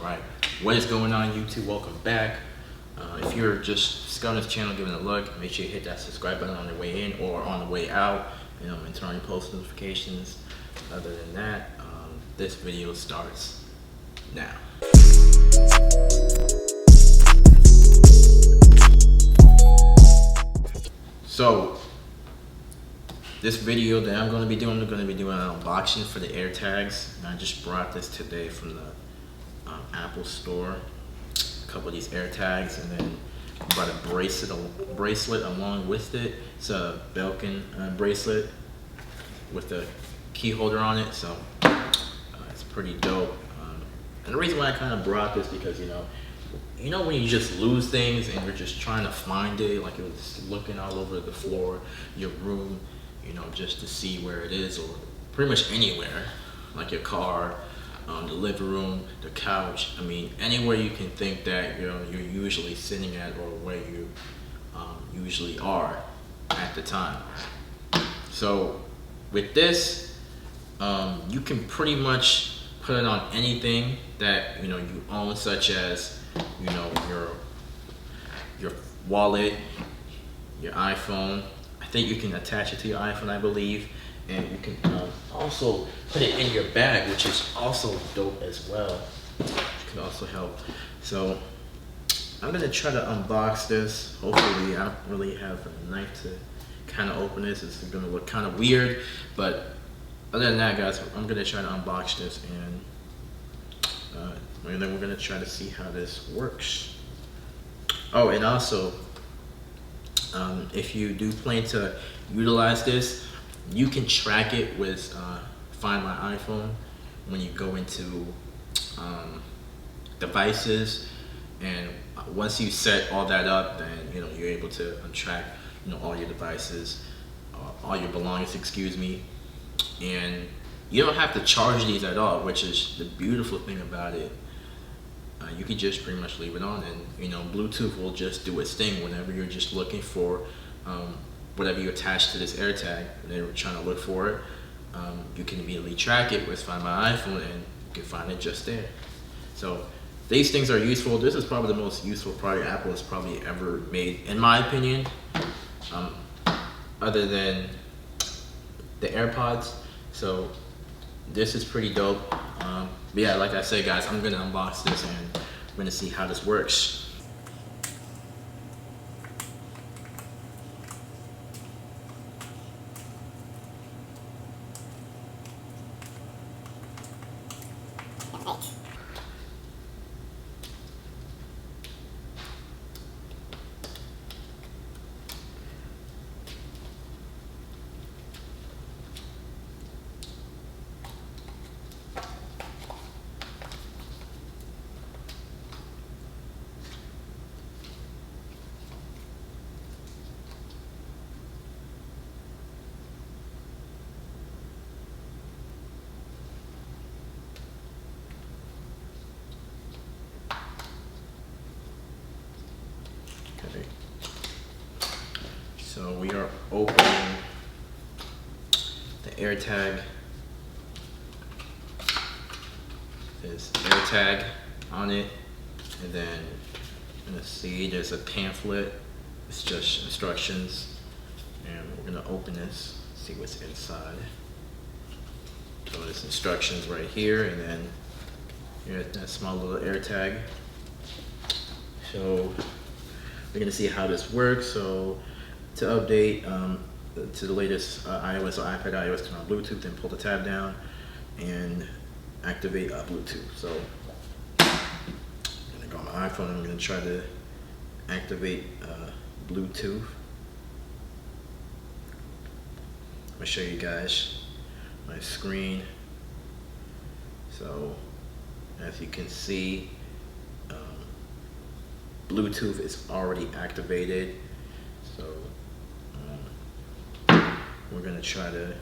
Alright, what is going on YouTube? Welcome back. If you're just scouting this channel, giving it a look, make sure you hit that subscribe button on the way in or on the way out, and turn on your post notifications. Other than that, this video starts now. So this video that I'm going to be doing an unboxing for the AirTags. And I just brought this today from the Apple store. A couple of these AirTags, and then I brought a bracelet along with it. It's a Belkin bracelet with a key holder on it, so it's pretty dope. And the reason why I kind of brought this because you know when you just lose things and you're just trying to find it, like you're just looking all over the floor, your room, just to see where it is, or pretty much anywhere, like your car, the living room, the couch. I mean, anywhere you can think that you're usually sitting at, or where you usually are at the time. So with this, you can pretty much put it on anything that you own, such as your wallet, your iPhone. I think you can attach it to your iPhone, I believe, and you can also put it in your bag, which is also dope as well. It can also help. So I'm gonna try to unbox this. Hopefully, I don't really have a knife to kind of open this. It's gonna look kind of weird, but other than that, guys, I'm gonna try to unbox this, and then we're gonna try to see how this works. Oh, and also, if you do plan to utilize this, you can track it with Find My iPhone when you go into devices, and once you set all that up, then you're able to track all your devices, all your belongings, and you don't have to charge these at all, which is the beautiful thing about it. You can just pretty much leave it on, and Bluetooth will just do its thing whenever you're just looking for whatever you attach to this AirTag, and they're trying to look for it. You can immediately track it with Find My iPhone, and you can find it just there. So these things are useful. This is probably the most useful product Apple has probably ever made, in my opinion, other than the AirPods. So this is pretty dope. But yeah, like I said, guys, I'm gonna unbox this and we're gonna see how this works. So we are opening the AirTag. There's AirTag on it, and then let's see, there's a pamphlet. It's just instructions, and we're gonna open this, see what's inside. So there's instructions right here, and then here's that small little AirTag. So we're gonna see how this works. So to update to the latest iOS or iPad iOS, turn on Bluetooth, then pull the tab down and activate Bluetooth. So I'm gonna go on my iPhone, and I'm gonna try to activate Bluetooth. I'm gonna show you guys my screen. So as you can see, Bluetooth is already activated. So we're gonna try to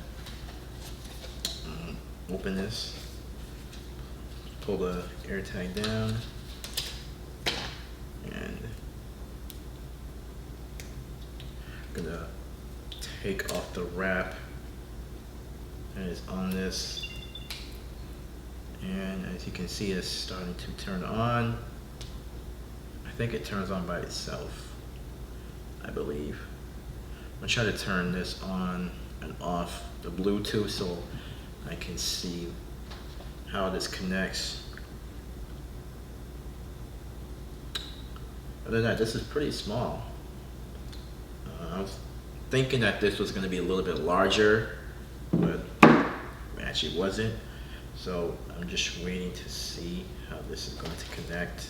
open this, pull the AirTag down, and I'm gonna take off the wrap that is on this, And as you can see, it's starting to turn on. I think it turns on by itself, I believe. I'm gonna try to turn this on and off the Bluetooth so I can see how this connects. Other than that, this is pretty small. I was thinking that this was going to be a little bit larger, but it actually wasn't. So I'm just waiting to see how this is going to connect.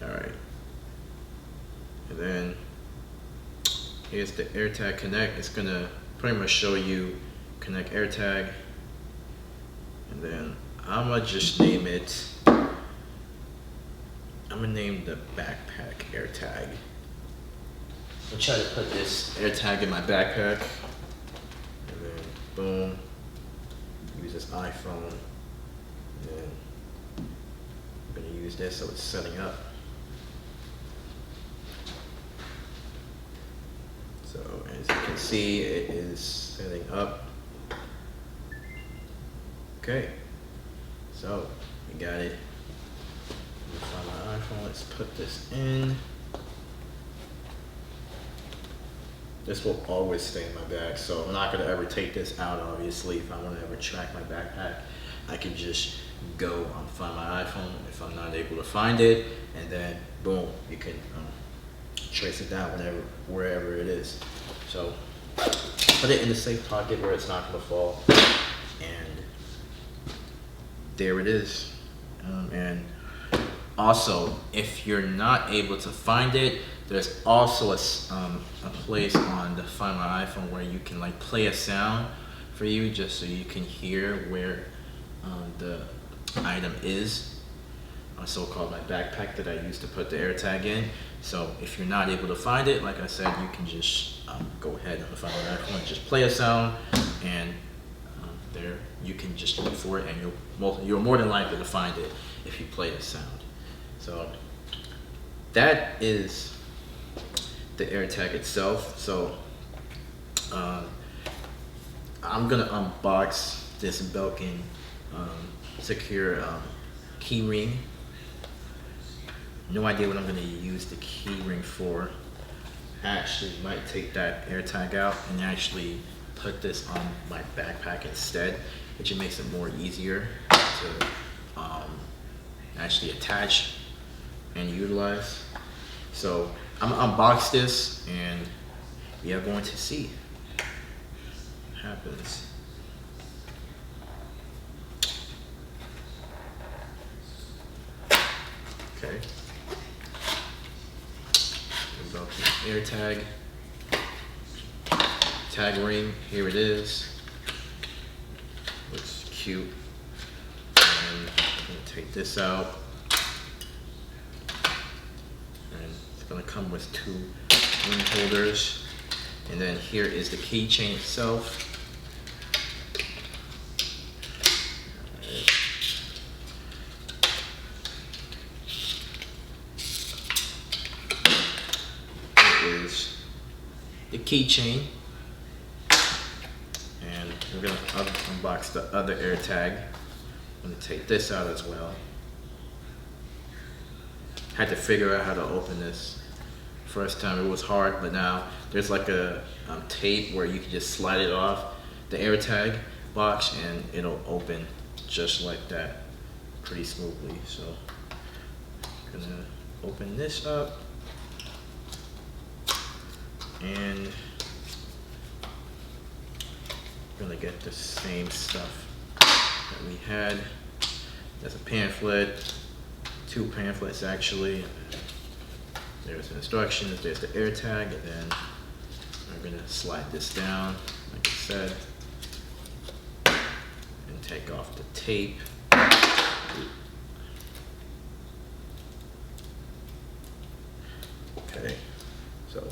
Alright. And then here's the AirTag Connect. It's gonna pretty much show you connect AirTag. And then I'm gonna just name it, I'm gonna name the backpack AirTag. I'll try to put this AirTag in my backpack. And then boom, use this iPhone. And then I'm gonna use this so it's setting up. So as you can see, it is setting up. Okay, so we got it. Let me find my iPhone. Let's put this in. This will always stay in my bag, so I'm not gonna ever take this out. Obviously, if I want to ever track my backpack, I can just go find my iPhone if I'm not able to find it, and then boom, you can trace it down wherever it is. So put it in the safe pocket where it's not going to fall, and there it is. And also, if you're not able to find it, there's also a place on the Find My iPhone where you can like play a sound for you, just so you can hear where the item is. So-called my backpack that I used to put the AirTag in. So if you're not able to find it, like I said, you can just go ahead on the Find My iPhone, just play a sound, and there you can just look for it, and you're more than likely to find it if you play the sound. So that is the AirTag itself. So I'm gonna unbox this Belkin secure key ring. No idea what I'm going to use the key ring for. Actually might take that AirTag out and actually put this on my backpack instead, which makes it more easier to actually attach and utilize. So I'm gonna unbox this, and we are going to see what happens. Okay. About the AirTag tag ring. Here it is. Looks cute. And I'm gonna take this out. And it's gonna come with two ring holders. And then here is the keychain itself. Is the keychain, and we're going to unbox the other AirTag. I'm going to take this out as well. Had to figure out how to open this. First time it was hard, but now there's like a tape where you can just slide it off the AirTag box and it'll open just like that pretty smoothly. So I'm going to open this up. And we're gonna get the same stuff that we had. There's a pamphlet, two pamphlets actually. There's the instructions, there's the AirTag, and then we're gonna slide this down, like I said, and take off the tape. Okay, so.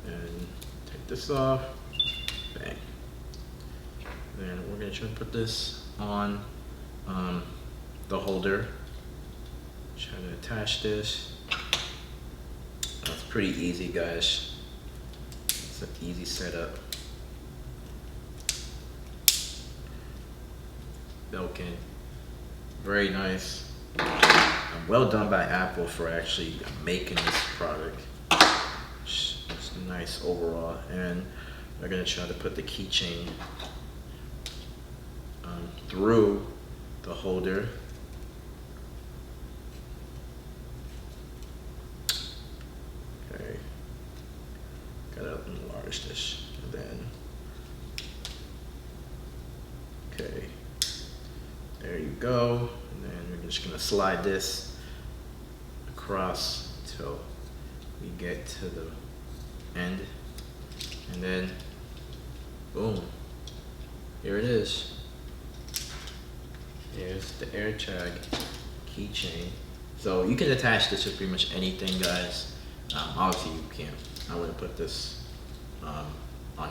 And take this off, bang. Then we're gonna try to put this on um, the holder. Try to attach this. It's pretty easy, guys. It's an easy setup. Belkin, very nice. Well done by Apple for actually making this product. It's nice overall, and we're gonna try to put the keychain through the holder. Okay, gotta enlarge this, and then okay, there you go. And then we're just gonna slide this across till we get to the end, and then boom, here it is. Here's the AirTag keychain. So you can attach this to pretty much anything, guys. Obviously you can't. I wouldn't put this on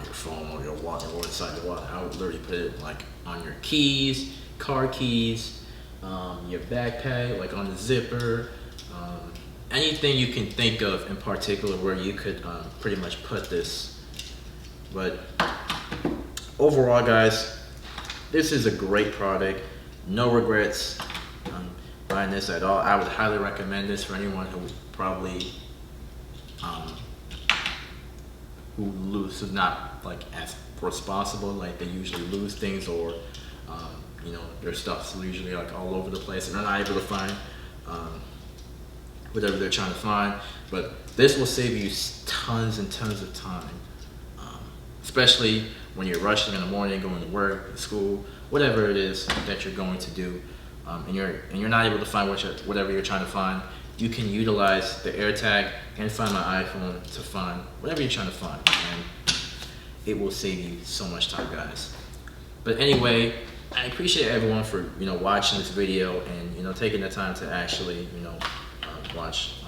your phone or your wallet or inside the wallet. I would literally put it like on your keys, car keys, your backpack, like on the zipper, anything you can think of in particular where you could pretty much put this. But overall, guys, this is a great product. No regrets buying this at all. I would highly recommend this for anyone who probably who's not like as responsible, like they usually lose things, or you know, their stuff's usually like all over the place and they're not able to find whatever they're trying to find. But this will save you tons and tons of time, especially when you're rushing in the morning, going to work, school, whatever it is that you're going to do, and you're not able to find whatever you're trying to find. You can utilize the AirTag and Find My iPhone to find whatever you're trying to find, and it will save you so much time, guys. But anyway, I appreciate everyone for watching this video and taking the time to actually watch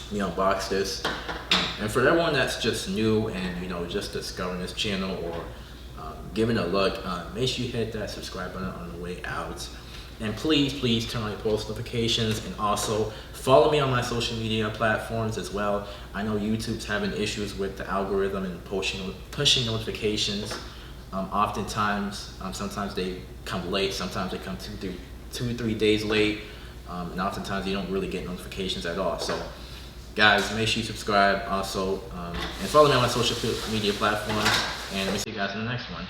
me unbox this. And for everyone that's just new and just discovering this channel or giving a look, make sure you hit that subscribe button on the way out. And please turn on your post notifications, and also follow me on my social media platforms as well. I know YouTube's having issues with the algorithm and pushing notifications. Oftentimes, sometimes they come late, sometimes they come 2-3 days late, and oftentimes you don't really get notifications at all. So guys, make sure you subscribe also, and follow me on my social media platforms, and let me see you guys in the next one.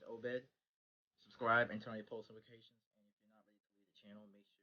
Obed, subscribe and turn on your post notifications. And if you're not ready to leave the channel, make sure